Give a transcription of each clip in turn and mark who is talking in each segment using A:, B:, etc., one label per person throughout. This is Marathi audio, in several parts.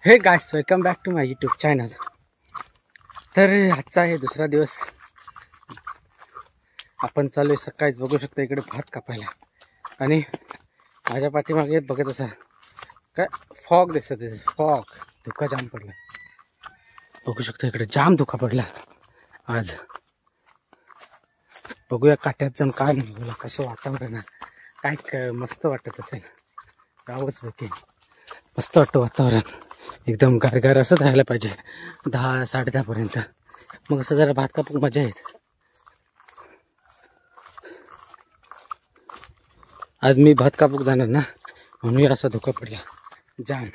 A: हे guys, welcome back to my YouTube channel. तर आजचा आहे दुसरा दिवस। आपण चालू सकाळीच बघू शकता इकडे भात कापायला आणि माझ्या पाठीमागे बघत असा काय फॉग दिसत आहे। फॉग धुका जाम पडला, बघू शकता इकडे जाम धुका पडला आज। बघूया काट्यात जाऊन काय म्हणूया कसं वातावरण आहे, काय मस्त वाटत असेल। गावच बघे मस्त वाटतं वातावरण, एकदम गारगार असंच राहायला पाहिजे 10-10:30 पर्यंत, मग असं जरा भात कापून मजा येते। आज मी भात कापूक जाणार ना, म्हणून असा धोका पडला जाम,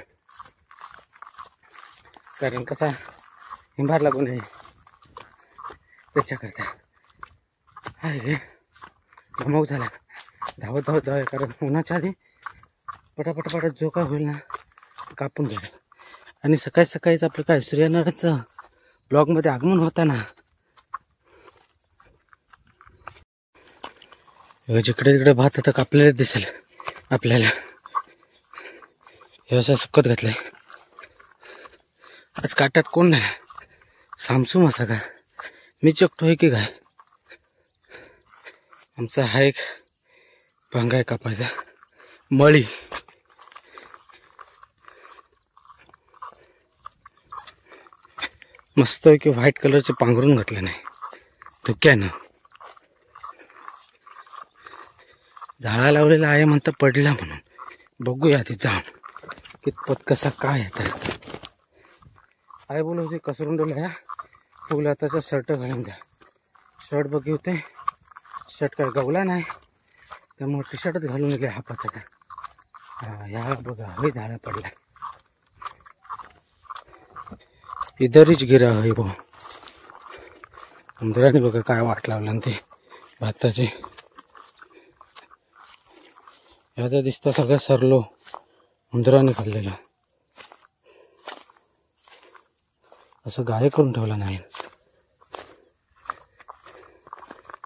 A: कारण कसा हिंबार लागून आहे त्याच्याकरता। आहे गमक झाला, धावत धावत जाऊया, कारण उन्हाच्या आधी पटापट जो काय होईल ना कापून घ्या। आणि सकाळी सकाळीच आपलं काय सूर्यनारायणचं ब्लॉगमध्ये आगमन होता ना, जिकडे तिकडे भात आता कापलेलं दिसेल आपल्याला। हे असं सुकत घातलंय, आज काट्यात कोण नाही, सामसूम असा का मी चकटो आहे की काय। आमचा हा एक भांगा कापायचा मळी, मस्त आहे की व्हाईट कलरचे पांघरून घातले नाही धुक्यानं। झाडा लावलेला आहे म्हणता पडला, म्हणून बघूया आधी जाऊन कितपत कसा काय आता। आई बोलत होती कसरुंडला फुल आताचा शर्ट घालून घ्या, शर्ट बघी होते, शर्ट काय गवला नाही त्यामुळे टी शर्टच घालून गेले हापाचा। ह्या बघा हे झाडा पडला, इधरच गिरा है वो। उंदराने बघा काय वाट लावला ते भाताचे, ह्याचा दिसता सगळं सरलो उंदराने खाल्लेला, असं गाय करून ठेवला नाही।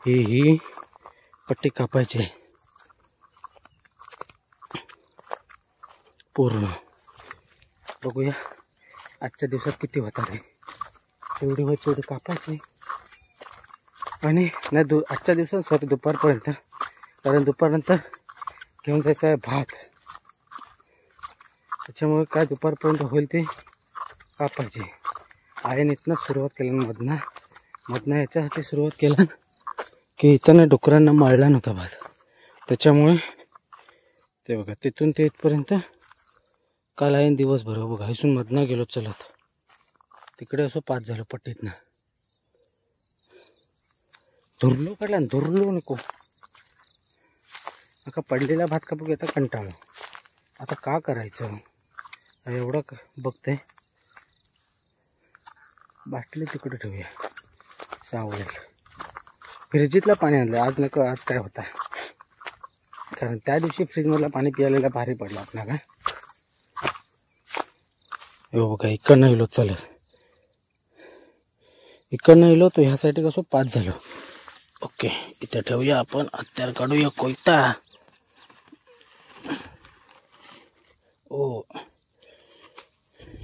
A: ही पट्टी कापायची आहे पूर्ण। बघूया आजच्या दिवसात किती होतात रे, तेवढी होत तेवढी कापायची। आणि नाही आजच्या दिवसात सॉरी दुपारपर्यंत, कारण दुपारनंतर घेऊन जायचं आहे भात, त्याच्यामुळे काय दुपारपर्यंत होईल ते कापायचे। आईने इथनंच सुरुवात केली, मधनं याच्यासाठी सुरुवात केला की इथं डुकरांना मळला नव्हता भात, त्याच्यामुळे ते बघा तिथून ते इथपर्यंत काल आहे दिवसभर बघा। इथून मधनं गेलो चलत तिकडे असं 5 झालं पट्टीतनं, धुरलो काढला धुरलो नको। आता पडलेला भात कापूक येता कंटाळलो, आता का करायचं एवढं बघते। बाटली तिकडे ठेवूया, सावलेल फ्रीजीतला पाणी आणलं आज नको। आज काय होता, कारण त्या दिवशी फ्रीजमधला पाणी प्यायलेला भारी पडला आपल्याला। हो बघा इकडनं येलो चलत, इकडनं येलो तो ह्यासाठी कसं 5 झालो। ओके इथं ठेवूया आपण, हत्यार काढूया कोयता। ओ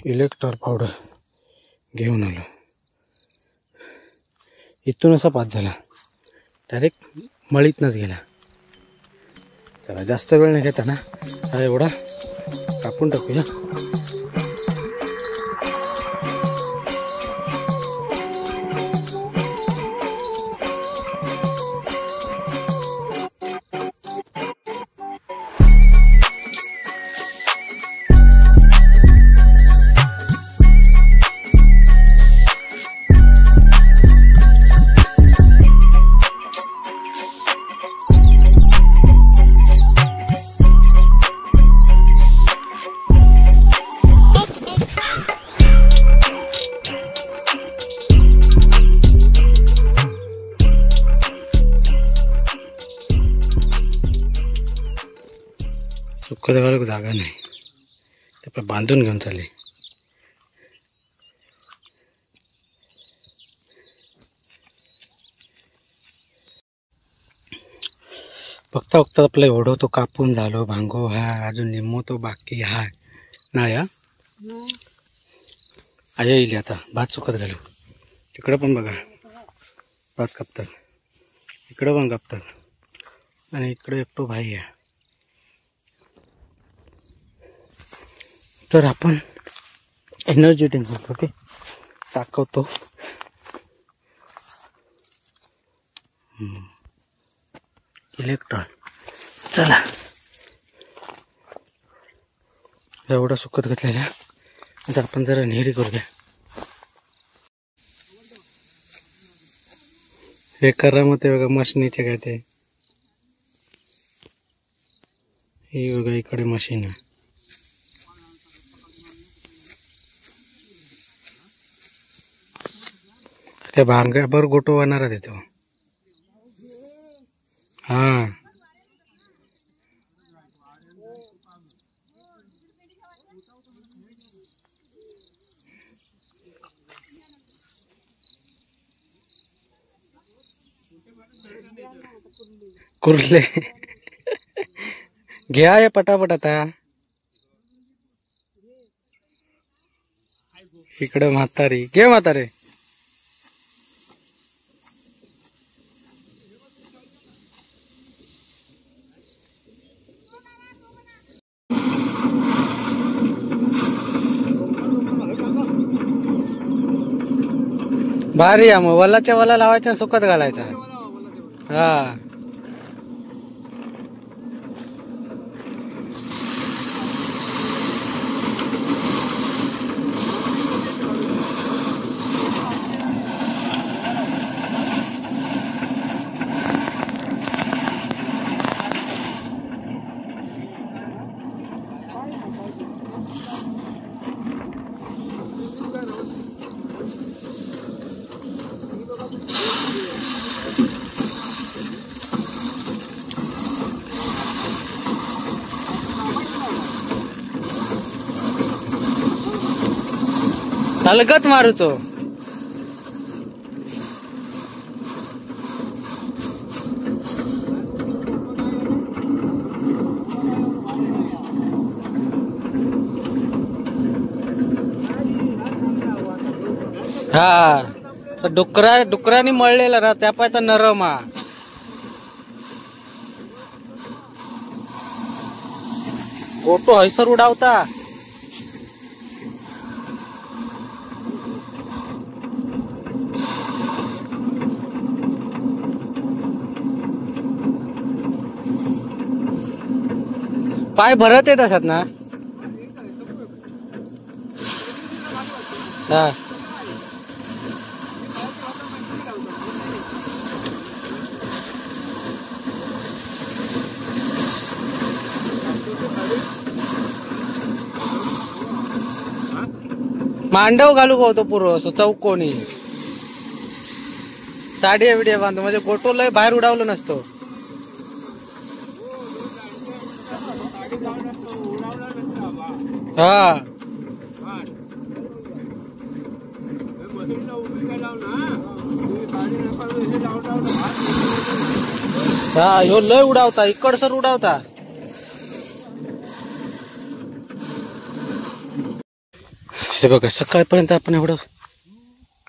A: इलेक्ट्रॉल पावडर घेऊन आलो, इथून असा 5 झाला, डायरेक्ट मळीतनंच गेला। चला जास्त वेळ नाही घेता ना, हा एवढा कापून टाकूया। सुक्का देवाला जागा नाही, ते बांधून घेऊन चालले। बघता बघता आपलं एवढं तो कापून झालो, भांगो हा अजून निम्मो तो बाकी हा नाही। आया येईल आता भात सुकत घालू. इकडं पण बघा भात कापतात, इकडं पण कापतात आणि इकडे एकटो भाई आहे. तर आपण एनर्जी ड्रिंक ओके टाकवतो. इलेक्ट्रॉन चला एवढं सुकत घेतलेलं. आता आपण जरा नेहरी करूया. हे करा मग ते बघा मशीनीचे काय ते हे बघा इकडे मशीन आहे. त्या भांग्यावर गोटो होणार आहे तो. हा कुर्ले घ्या या पटापट. आता इकडं म्हातारी घे म्हातारे. भारी आहे मग वल्लाच्या वल्ला लावायचा सुकत घालायचा. हा हलगत मारूचो. हा तर डुकरानी मळलेला ना त्या पाय तर नरम हा. गोटो हैसर उडावता. पाय भरत येत असत ना. हा मांडव घालू होतो पुरो असं चौकोनी साडी बिडिया बांधतो म्हणजे गोटो लय बाहेर उडावलं नसतो. हा हा ह्यो लय उडावता इकडसर उडावता. हे बघा सकाळपर्यंत आपण एवढं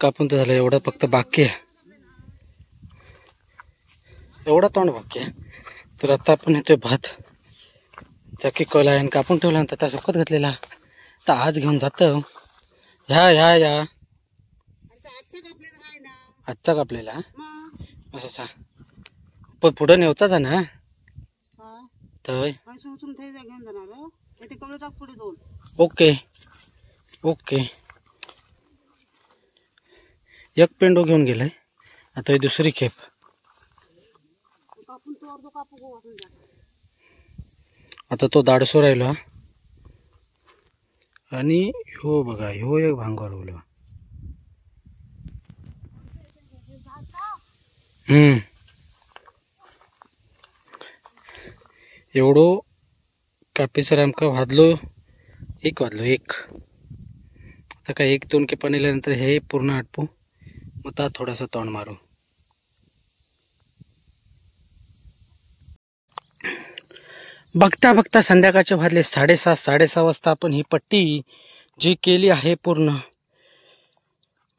A: कापून तर झालं. एवढं फक्त बाकी आहे. एवढा तोंड बाकी आहे. तर आता आपण येतोय भात चक्की कोला आणि कापून ठेवल्यानंतर त्या सुकत घातलेला तर आज घेऊन जात. ह्या आजचा कापलेला असं सा पण पुढं नेवचा जा ना. ओके ओके एक पेंडो घेऊन गेलाय. आता ही दुसरी खेप. आता तो दाडसो राहिला आणि ह्यो बघा ह्यो एक भांगर बोलवा. एवढो कापेसर आमका वाजलो एक. आता काय 1-2 के पाण्यानंतर हे पूर्ण आटपू मग आता थोडासा तोंड मारू. बघता बघता संध्याकाळचे वाजले 6:30 वाजता. आपण ही पट्टी जी केली आहे पूर्ण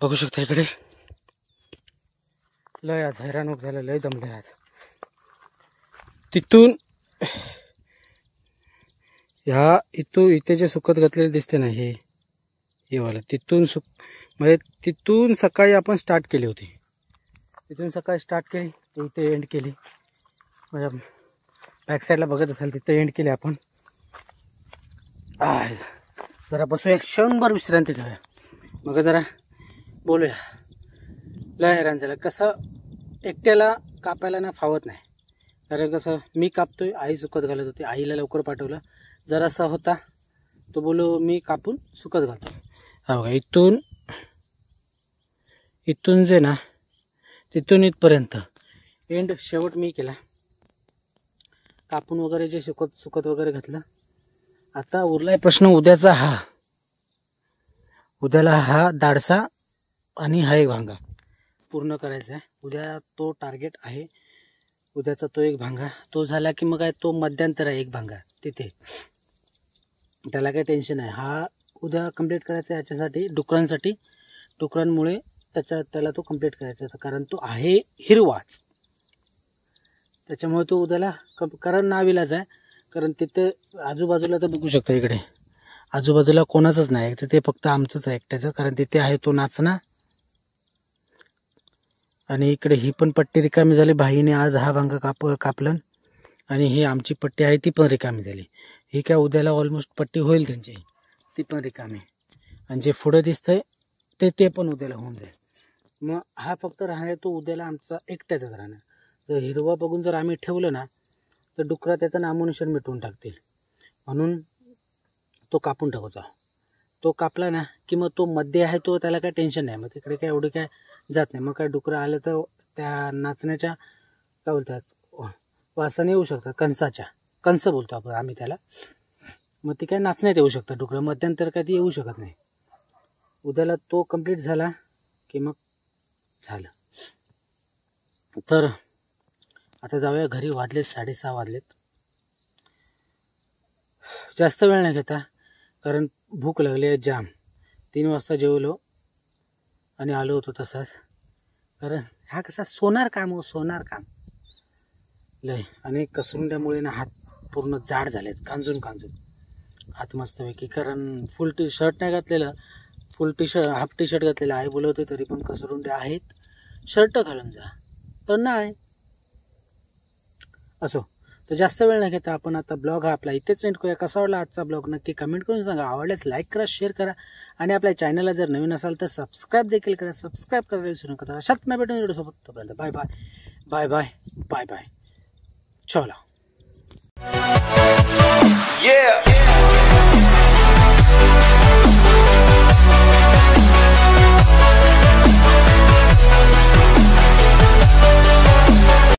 A: बघू शकता इकडे लय आज हैराण झालं, लय दमले आज. तिथून इथे जे सुकत घातलेले दिसते ना हे वाला तिथून म्हणजे तिथून सकाळी आपण स्टार्ट केली होती. तिथून सकाळी स्टार्ट केली इथे एंड केली. माझ्या बॅक साईडला बघत असाल तिथे एंड केली आपण. जरा बसूया, क्षणभर विश्रांती घेऊया, मग जरा बोलूया. लय हैराण झालं. कसं एकट्याला कापायला ना फावत नाही. कारण कसं मी कापतोय, आई सुकत घालत होती. आईला लवकर पाठवलं. जरासा होता तो बोलू मी कापून सुकत घालतो. हा बघा इथून जे ना तिथून इथपर्यंत एंड शेवट मी केला. कापून वगैरे जे सुकत वगैरे घातलं. आता उरलाय प्रश्न उद्याचा. उद्याला हा दाडसा आणि हा एक भांगा पूर्ण करायचा आहे. उद्या तो टार्गेट आहे. उद्याचा तो एक भांगा तो झाला की मग काय तो मध्यंतर आहे एक भांगा तिथे. त्याला काही टेन्शन आहे. हा उद्या कंप्लीट करायचा आहे ह्याच्यासाठी डुकरांसाठी. डुकरांमुळे त्याला तो कंप्लीट करायचा आहे. कारण तो आहे हिरवाच, त्याच्यामुळे तो उद्याला कारण नाविलाच आहे. कारण तिथे आजूबाजूला तर बघू शकता इकडे आजूबाजूला कोणाचंच नाही. तिथे फक्त आमचंच आहे एकट्याचं. कारण तिथे आहे तो नाचना. आणि इकडे ही पण पट्टी रिकामी झाली. भाईने आज हा भांगा कापलं. आणि ही आमची पट्टी आहे ती पण रिकामी झाली. ही काय उद्याला ऑलमोस्ट पट्टी होईल त्यांची, ती पण रिकामी. आणि जे पुढे दिसतंय ते पण उद्याला होऊन जाईल. मग हा फक्त राहणार तो उद्याला आमचा एकट्याचाच राहणार. जर हिरवा बघून जर आम्ही ठेवलं ना तर डुकरा त्याचं नामोनिशाण मिटवून टाकतील. म्हणून तो कापून टाकायचा. तो कापला ना की मग तो मध्ये आहे तो त्याला काय टेन्शन नाही. मग तिकडे काय एवढी काय जात नाही. मग काय डुकरं आलं तर त्या नाचण्याच्या काय बोलतात वासाने येऊ शकतात. कंस बोलतो आपण आम्ही त्याला. मग ती काय नाचण्यात येऊ शकतात डुकरं. मध्यंतर काय ती येऊ शकत नाही. उद्याला तो कंप्लीट झाला की मग झालं. तर आता जाऊया घरी. वाजलेत 6:30 वाजलेत. जास्त वेळ नाही घेता कारण भूक लागली आहे जाम. 3 वाजता जेवलो आणि आलो होतो तसाच. कारण हा कसा सोनार काम लय. आणि कसरुंड्यामुळे ना हात पूर्ण जाड झालेत, कांजून हात मस्तपैकी. कारण फुल टी शर्ट नाही घातलेलं, हाफ टी शर्ट घातलेलं. आई बोलवते तरी पण कसरुंड्या आहेत. शर्ट घालून जा पण नाही. असो, तर जास्त वेळ नाही घेता आपण आता ब्लॉग हा आपला इथेच एंड करूया. कसा वाटला आजचा ब्लॉग नक्की कमेंट करून सांगा. आवडल्यास लाईक करा, शेअर करा आणि आपल्या चॅनलला जर नवीन असाल तर सबस्क्राईब देखील करा. सबस्क्राईब करायला विसरू नका. अशाच पुन्हा भेटून व्हिडिओसोबत. तोपर्यंत बाय बाय. चला.